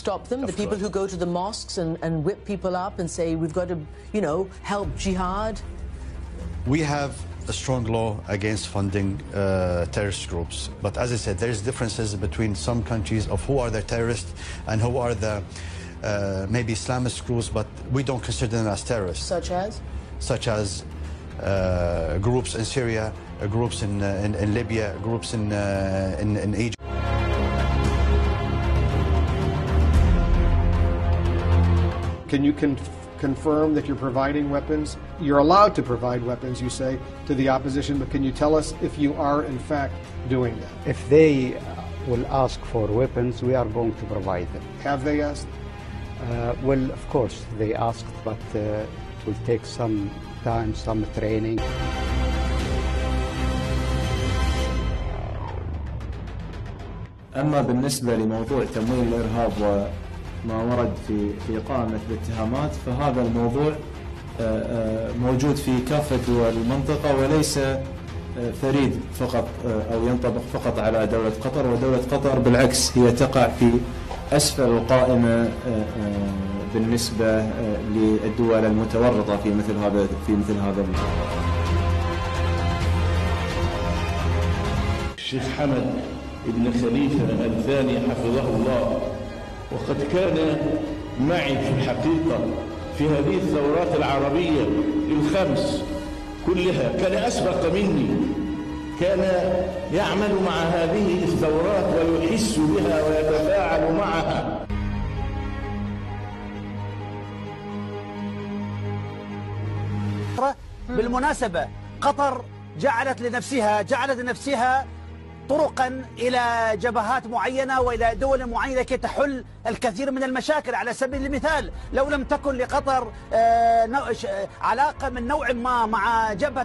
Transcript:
stop them? The people who go to the mosques and whip people up and say we've got to, help jihad? We have a strong law against funding terrorist groups. But as I said, there's differences between some countries of who are the terrorists and who are the maybe Islamist groups, but we don't consider them as terrorists. Such as? Such as groups in Syria, groups in Libya, groups in Egypt. Can you confirm that you're providing weapons? You're allowed to provide weapons, you say, to the opposition, but can you tell us if you are in fact doing that? If they will ask for weapons, we are going to provide them. Have they asked? Well, of course, they asked, but it will take some time, some training. أما بالنسبة لموضوع تمويل الإرهاب وما ورد في قائمة الاتهامات، فهذا الموضوع موجود في كافة دول المنطقة وليس فريد فقط أو ينطبق فقط على دولة قطر، ودولة قطر بالعكس هي تقع في أسفل القائمة بالنسبة للدول المتورطة في مثل هذا الشيخ حمد ابن خليفة الثاني حفظه الله، وقد كان معي في الحقيقة في هذه الثورات العربية الخمس كلها، كان أسبق مني، كان يعمل مع هذه الثورات ويحس بها ويتفاعل معها. بالمناسبة قطر جعلت لنفسها طرقا إلى جبهات معينة وإلى دول معينة لكي تحل الكثير من المشاكل. على سبيل المثال، لو لم تكن لقطر علاقة من نوع ما مع جبهة